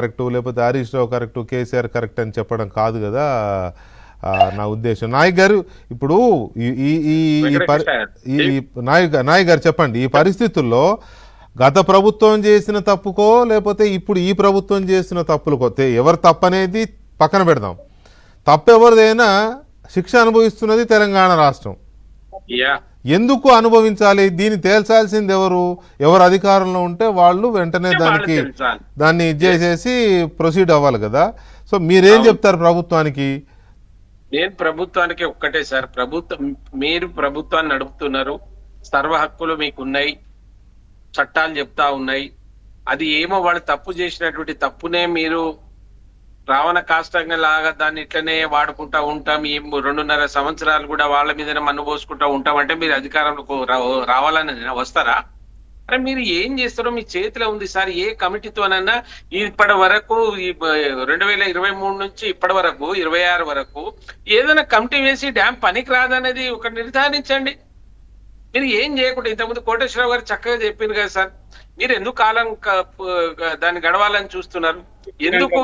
Correct, లేకపోతే Harish Rao correct, KCR correct అని చెప్పడం కాదు కదా నా ఉద్దేశం. నాయక్ గారు, ఇప్పుడు నాయక్ గారు చెప్పండి, ఈ పరిస్థితుల్లో గత ప్రభుత్వం చేసిన తప్పుకో లేకపోతే ఇప్పుడు ఈ ప్రభుత్వం చేసిన తప్పులకో ఎవరు తప్పనేది పక్కన పెడదాం, తప్పెవరిదైనా శిక్ష అనుభవిస్తున్నది తెలంగాణ రాష్ట్రం. ఎందుకు అనుభవించాలి? దీన్ని తేల్చాల్సింది ఎవరు అధికారంలో ఉంటే వాళ్ళు వెంటనే దాన్ని ఇచ్చేసేసి ప్రొసీడ్ అవ్వాలి కదా. సో మీరేం చెప్తారు ప్రభుత్వానికి? నేను ప్రభుత్వానికి ఒక్కటే సార్, మీరు ప్రభుత్వాన్ని నడుపుతున్నారు, సర్వ హక్కులు మీకున్నాయి, చట్టాలు చెప్తా ఉన్నాయి. అది ఏమో వాళ్ళు తప్పు చేసినటువంటి తప్పునే మీరు రావణ కాష్టంగా లాగా దాన్ని ఇట్లనే వాడుకుంటా ఉంటాం, ఈ 2.5 సంవత్సరాలు కూడా వాళ్ళ మీదనే మన్ను పోసుకుంటా ఉంటాం అంటే మీరు అధికారంలో రావాలని వస్తారా? అరే మీరు ఏం చేస్తారో మీ చేతిలో ఉంది సార్. ఏ కమిటీతోనన్నా ఇప్పటి వరకు 2023 నుంచి ఇప్పటి వరకు 26 వరకు ఏదైనా కమిటీ వేసి డ్యామ్ పనికి రాదనేది ఒక నిర్ధారించండి. మీరు ఏం చేయకుండా ఇంతకుముందు కోటేశ్వరరావు గారు చక్కగా చెప్పింది కదా సార్, మీరు ఎందుకు కాలం దాన్ని గడవాలని చూస్తున్నారు? ఎందుకు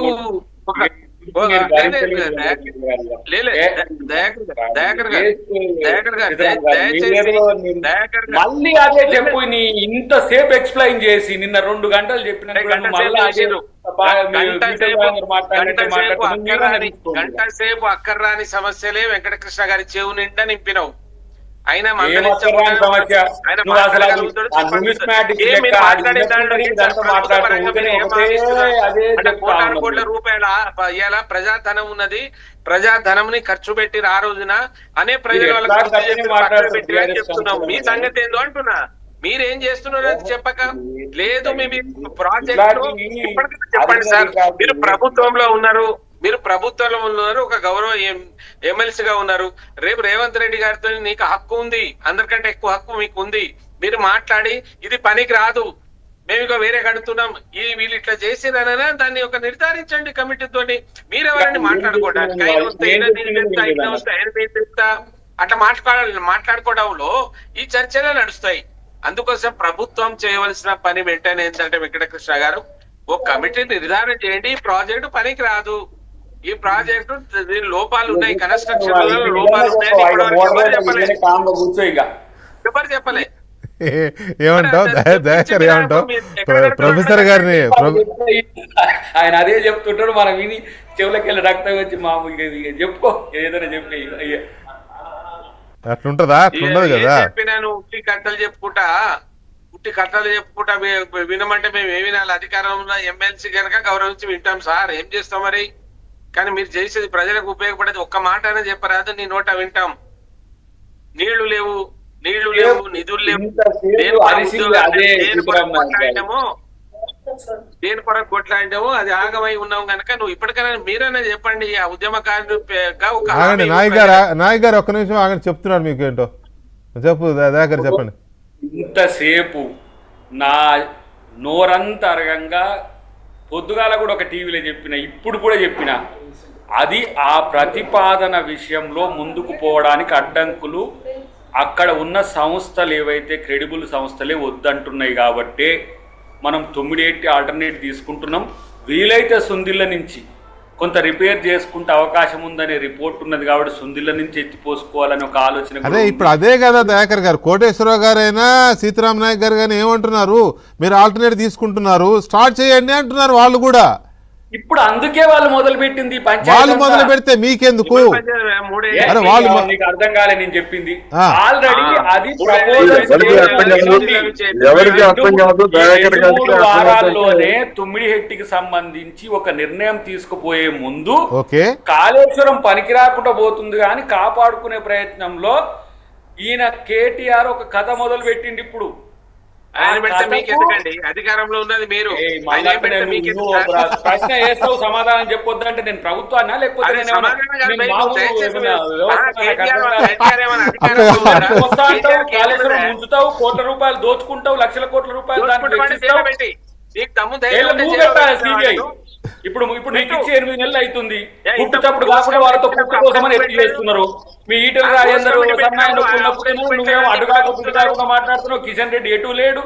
మళ్ళీ అదే చెప్పు, ఇంతసేపు ఎక్స్ప్లెయిన్ చేసి నిన్న 2 గంటలు చెప్పిన గంట సేపు అక్కర్రాని సమస్యలే వెంకటకృష్ణ గారి చెవు నిండా నింపినావు. అయినా కోట్ల రూపాయల ఇలా ప్రజాధనం ఉన్నది, ప్రజాధనంని ఖర్చు పెట్టి ఆ రోజున అనే ప్రజల వాళ్ళకి చెప్తున్నాం. మీ సంగతి ఏందో అంటున్నా, మీరేం చేస్తున్నారు అది చెప్పక లేదు. మీ ప్రాజెక్ట్ చెప్పండి సార్. మీరు ప్రభుత్వంలో ఉన్నారు, ఒక గౌరవ ఎమ్మెల్సీగా ఉన్నారు. రేపు రేవంత్ రెడ్డి గారితో నీకు హక్కు ఉంది, అందరికంటే ఎక్కువ హక్కు మీకు ఉంది. మీరు మాట్లాడి ఇది పనికి రాదు, మేము ఇక వేరే కడుతున్నాం, వీళ్ళు ఇట్లా చేసిరనైనా దాన్ని ఒక నిర్ధారించండి కమిటీతో. మీరెవరని మాట్లాడుకోవడానికి అట్లా మాట్లాడుకోవడంలో ఈ చర్చలే నడుస్తాయి. అందుకోసం ప్రభుత్వం చేయవలసిన పని వెంటనే ఏంటంటే వెంకటకృష్ణ గారు, ఒక కమిటీ నిర్ధారణ చేయండి, ఈ ప్రాజెక్టు పనికి రాదు, ఈ ప్రాజెక్టు లోపాలు ఉన్నాయి, కన్స్ట్రక్షన్ లోపాలు ఉన్నాయి, ఎవరు చెప్పలే. ఏమంటావు దయాకర్, ఏమంటావు ప్రొఫెసర్ గారిని? ఆయన అదే చెప్తుంటాడు, మనం విని చెవులకి వెళ్ళి రక్తం వచ్చి చెప్పుకో ఏదైనా చెప్పి అట్లుంటదా? అట్లుండదు కదా. చెప్పినాను ఉట్టి కట్టలు చెప్పుకుంటా వినమంటే మేము ఏమి వినాలి? అధికారంలో ఎమ్మెల్సీ కనుక గౌరవించి వింటాం సార్, ఏం చేస్తాం మరి? కానీ మీరు చేసేది ప్రజలకు ఉపయోగపడేది ఒక్క మాట అయినా చెప్పరాదు, నీ నోట వింటాం. నీళ్లు లేవు, నిధులు లేవు, దేని కొరకు కొట్లాడినామో అది ఆగమై ఉన్నాం కనుక నువ్వు ఇప్పటికైనా మీరైనా చెప్పండి. ఆ ఉద్యమకారుగా నాయక్ గారు ఒక్క నిమిషం ఆగండి, చెప్తున్నారు మీకు ఏంటో చెప్పు దయాకర్, చెప్పండి. ఇంతసేపు నా నోరంతరంగా పొద్దుగాల కూడా ఒక టీవీలో చెప్పిన, ఇప్పుడు కూడా చెప్పిన, అది ఆ ప్రతిపాదన విషయంలో ముందుకు పోవడానికి అడ్డంకులు అక్కడ ఉన్న సంస్థలు ఏవైతే క్రెడిబుల్ సంస్థలే వద్దంటున్నాయి కాబట్టి మనం 9 ఆల్టర్నేట్ తీసుకుంటున్నాం. వీలైతే సుందిళ్ళ నుంచి కొంత రిపేర్ చేసుకుంటే అవకాశం ఉందనే రిపోర్ట్ ఉన్నది కాబట్టి సుందిళ్ళ నుంచి ఎత్తిపోసుకోవాలని ఒక ఆలోచన. అదే ఇప్పుడు అదే కదా దయాకర్ గారు, కోటేశ్వరరావు గారైనా సీతారాం నాయక్ గారు కానీ ఏమంటున్నారు, మీరు ఆల్టర్నేట్ తీసుకుంటున్నారు, స్టార్ట్ చేయండి అంటున్నారు వాళ్ళు కూడా. ఇప్పుడు అందుకే వాళ్ళు మొదలు పెట్టింది, వాళ్ళు మొదలు పెడితే మీకెందుకు? అర్థం కాలే నేను చెప్పింది. ఆల్రెడీ అది వారాల్లోనే 9 సంబంధించి ఒక నిర్ణయం తీసుకుపోయే ముందు కాళేశ్వరం పనికి రాకుండా పోతుంది కానీ కాపాడుకునే ప్రయత్నంలో ఈయన కేటీఆర్ ఒక కథ మొదలు పెట్టింది. ఇప్పుడు ఆయన పెడితే మీకెందుకండి? అధికారంలో ఉన్నది మీరు. ప్రశ్న వేస్తావు, సమాధానం చెప్పొద్దు అంటే నేను ప్రభుత్వాన్నా లేకపోతే కాళేశ్వరం ఉంచుతావు, కోట్ల రూపాయలు దోచుకుంటావు, లక్షల కోట్ల రూపాయలు సిబిఐ ఇప్పుడు నీకు ఇచ్చి 8 నెలలు అవుతుంది. పుట్టుతప్పుడు కాకుండా వాళ్ళతో పుట్టు కోసమని ఎత్తి చేస్తున్నారు. మీ ఈటల రాజేందర్ నువ్వేమో అడ్డుకాకుండా పుట్టు కాకుండా మాట్లాడుతున్నావు. కిషన్ రెడ్డి ఎటు లేడు,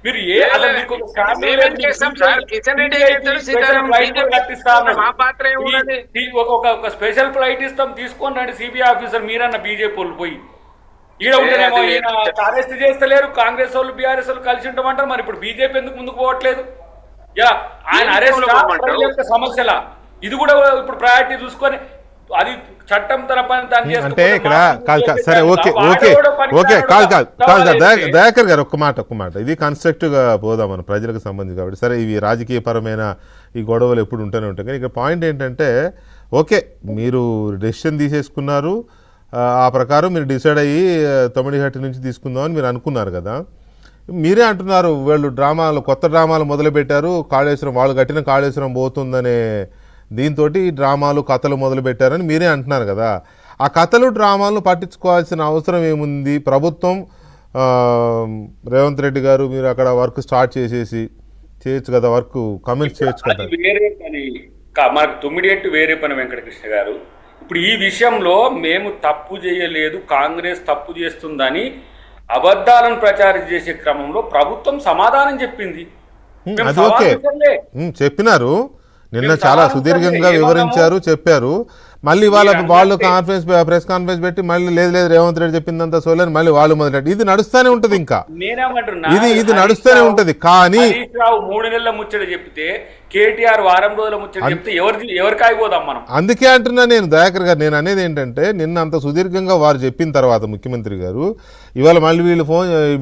మీరు అసలు మీకు ఒక scandal మేమేం లేదు, చేస్తాం మీకు సార్? కిషన్ రెడ్డి చేస్తాడు, స్పెషల్ సీతారాం ఫ్లైట్ బీజేపీ కట్టిస్తా అన్నాడు. మా పాత్ర ఏమున్నది? ఒక స్పెషల్ ఫ్లైట్ ఇస్తాం తీసుకొని రండి సిబిఐ ఆఫీసర్ మీరన్న బీజేపీ వాళ్ళు పోయి ఈడ ఉంటేనేమో ఈయన అరెస్ట్ చేస్తలేరు, కాంగ్రెస్ వాళ్ళు బీఆర్ఎస్ వాళ్ళు కలిసి ఉంటామంటారు. మరి ఇప్పుడు బీజేపీ ఎందుకు ముందుకు పోవట్లేదు? ఇలా ఆయన అరెస్ట్ సమస్యల ఇది కూడా ఇప్పుడు ప్రయారిటీ చూసుకొని అది చట్టం తన పని తాను అంటే ఇక్కడ చేసుకుంటే సరే ఓకే ఓకే ఓకే కాదు దయాకర్ గారు ఒక్క మాట ఇది కన్స్ట్రక్టివ్గా పోదాం మన ప్రజలకు సంబంధించి కాబట్టి. సరే ఇవి రాజకీయపరమైన ఈ గొడవలు ఎప్పుడు ఉంటూనే ఉంటాయి, కానీ ఇక్కడ పాయింట్ ఏంటంటే ఓకే మీరు డెసిషన్ తీసేసుకున్నారు, ఆ ప్రకారం మీరు డిసైడ్ అయ్యి తొమ్మిడిహట్టి నుంచి తీసుకుందామని మీరు అనుకున్నారు కదా. మీరే అంటున్నారు వీళ్ళు కొత్త డ్రామాలు మొదలుపెట్టారు, కాళేశ్వరం వాళ్ళు కట్టిన కాళేశ్వరం పోతుందనే దీంతో డ్రామాలు కథలు మొదలుపెట్టారని మీరే అంటున్నారు కదా. ఆ కథలు డ్రామాలను పట్టించుకోవాల్సిన అవసరం ఏముంది? ప్రభుత్వం రేవంత్ రెడ్డి గారు మీరు అక్కడ వర్క్ స్టార్ట్ చేయొచ్చు కదా, వర్క్ కమెంట్స్ చేయొచ్చు కదా. వేరే పని మనకు తొమ్మిడిహట్టి వేరే పని వెంకటకృష్ణ గారు. ఇప్పుడు ఈ విషయంలో మేము తప్పు చేయలేదు, కాంగ్రెస్ తప్పు చేస్తుందని అబద్ధాలను ప్రచారం చేసే క్రమంలో ప్రభుత్వం సమాధానం చెప్పింది. అది ఓకే చెప్పినారు, నిన్న చాలా సుదీర్ఘంగా వివరించారు, చెప్పారు. మళ్ళీ వాళ్ళు ప్రెస్ కాన్ఫరెన్స్ పెట్టి మళ్ళీ లేదు రేవంత్ రెడ్డి చెప్పిందంతా సోలని మళ్ళీ వాళ్ళు మొదలెట్టి ఇది నడుస్తూనే ఉంటది. ఇంకా ఇది నడుస్తూనే ఉంటది. కానీ 3 నెలల ముచ్చట చెప్తే కేటీఆర్ వారం రోజుల ముచ్చట చెప్తే ఎవరికి ఆగిపోదాం మనం. అందుకే అంటున్నా నేను దయాకర్ గారు, నేను అనేది ఏంటంటే నిన్న అంత సుదీర్ఘంగా వారు చెప్పిన తర్వాత ముఖ్యమంత్రి గారు ఇవాళ మళ్ళీ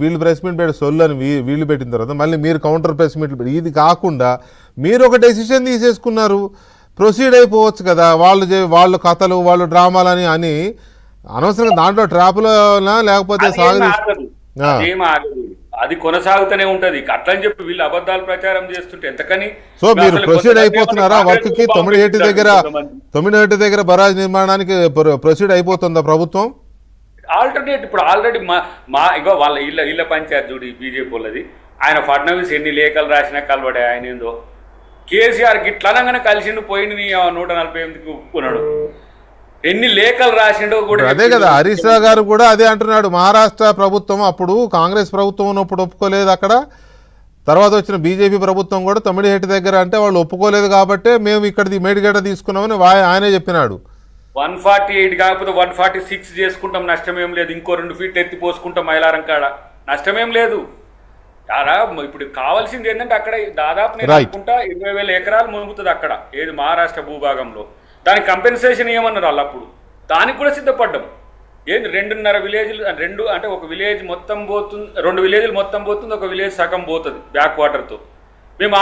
వీళ్ళు ప్రెస్ మీట్ పెట్టి సొల్లని వీళ్ళు పెట్టిన తర్వాత మళ్ళీ మీరు కౌంటర్ ప్రెస్ మీట్లు పెట్టి ఇది కాకుండా మీరు ఒక డెసిషన్ తీసేసుకున్నారు, ప్రొసీడ్ అయిపోవచ్చు కదా. వాళ్ళు కథలు వాళ్ళు డ్రామాలని అని అనవసరంగా దాంట్లో ట్రాపులో లేకపోతే అది కొనసాగుతూనే ఉంటది. అట్లని చెప్పి వీళ్ళు అబద్ధాలు ప్రచారం చేస్తుంటే ఎంతకని. సో మీరు ప్రొసీడ్ అయిపోతున్నారా వర్క్ కి? తొమ్మిడిహట్టి దగ్గర బరాజ్ నిర్మాణానికి ప్రొసీడ్ అయిపోతుందా ప్రభుత్వం? ఆల్టర్నేట్ ఇప్పుడు ఆల్రెడీ ఇగో వాళ్ళ ఇళ్ళ పంచాయతీ చూడు బీజేపీ వాళ్ళది. ఆయన ఫడ్నవీస్ ఎన్ని లేఖలు రాసినా కలబడే ఆయన ఏందో. కేసీఆర్ గిట్లనగానే కలిసిండు పోయింది 148కి ఒప్పుకున్నాడు. ఎన్ని లేఖలు రాసిండో కూడా అదే కదా. హరీష్ రావు గారు కూడా అదే అంటున్నాడు. మహారాష్ట్ర ప్రభుత్వం అప్పుడు కాంగ్రెస్ ప్రభుత్వం ఉన్నప్పుడు ఒప్పుకోలేదు, అక్కడ తర్వాత వచ్చిన బీజేపీ ప్రభుత్వం కూడా తొమ్మిడిహట్టి దగ్గర అంటే వాళ్ళు ఒప్పుకోలేదు కాబట్టి మేము ఇక్కడ మేడిగడ్డ తీసుకున్నామని ఆయనే చెప్పినాడు. 148 కాకపోతే 146 చేసుకుంటాం, నష్టమేం లేదు. ఇంకో 2 ఫీట్లు ఎత్తి పోసుకుంటాం మైలారం కాడ, నష్టమేం లేదు. ఇప్పుడు కావాల్సింది ఏంటంటే అక్కడ దాదాపు నేను అనుకుంటా 20,000 ఎకరాలు మునుగుతుంది అక్కడ, ఏది మహారాష్ట్ర భూభాగంలో. దానికి కంపెన్సేషన్ ఏమన్నారు వాళ్ళు అప్పుడు, దానికి కూడా సిద్ధపడ్డాం. ఏంది 2.5 విలేజ్లు, 2 అంటే ఒక విలేజ్ మొత్తం పోతుంది, 2 విలేజ్లు మొత్తం పోతుంది, ఒక విలేజ్ సగం పోతుంది బ్యాక్ వాటర్తో. మేము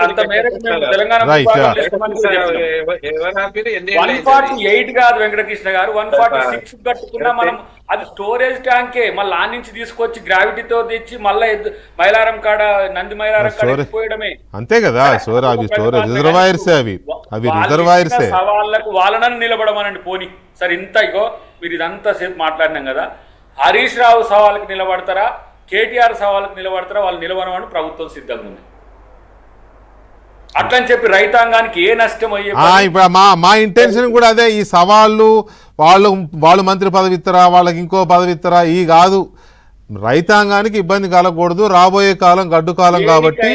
అంత మేరకు తెలంగాణ 148 కాదు వెంకటకృష్ణ గారు, 146 కట్టుకున్నా మనం. అది స్టోరేజ్ ట్యాంకే, మళ్ళీ ఆ నుంచి తీసుకొచ్చి గ్రావిటీతో తెచ్చి మళ్ళీ మైలారం కాడ నంది మైలారం కాడ పోయడమే అంతే కదా. సవాళ్ళకు వాళ్ళని నిలబడమనండి పోని. సరే ఇంత ఇగో మీరు ఇదంతా సేపు మాట్లాడినాం కదా, హరీష్ రావు సవాళ్ళకి నిలబడతారా, కేటీఆర్ సవాళ్ళకి నిలబడతారా? వాళ్ళు నిలబడమని ప్రభుత్వం సిద్ధంగా ఉంది. అట్లని చెప్పి రైతాంగానికి ఏ నష్టం అయ్యే ఇప్పుడు మా ఇంటెన్షన్ కూడా అదే. ఈ సవాళ్ళు వాళ్ళు మంత్రి పదవి ఇస్తారా, వాళ్ళకి ఇంకో పదవి ఇస్తారా, ఈ కాదు. రైతాంగానికి ఇబ్బంది కలగకూడదు, రాబోయే కాలం గడ్డు కాలం కాబట్టి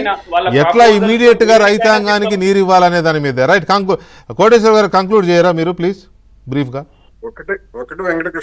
ఎట్లా ఇమీడియట్ గా రైతాంగానికి నీరు ఇవ్వాలనే దాని మీద. రైట్, కోటేశ్వర గారు కంక్లూడ్ చేయరా మీరు ప్లీజ్ బ్రీఫ్ గా? ఒకటి వెంకటకృష్ణ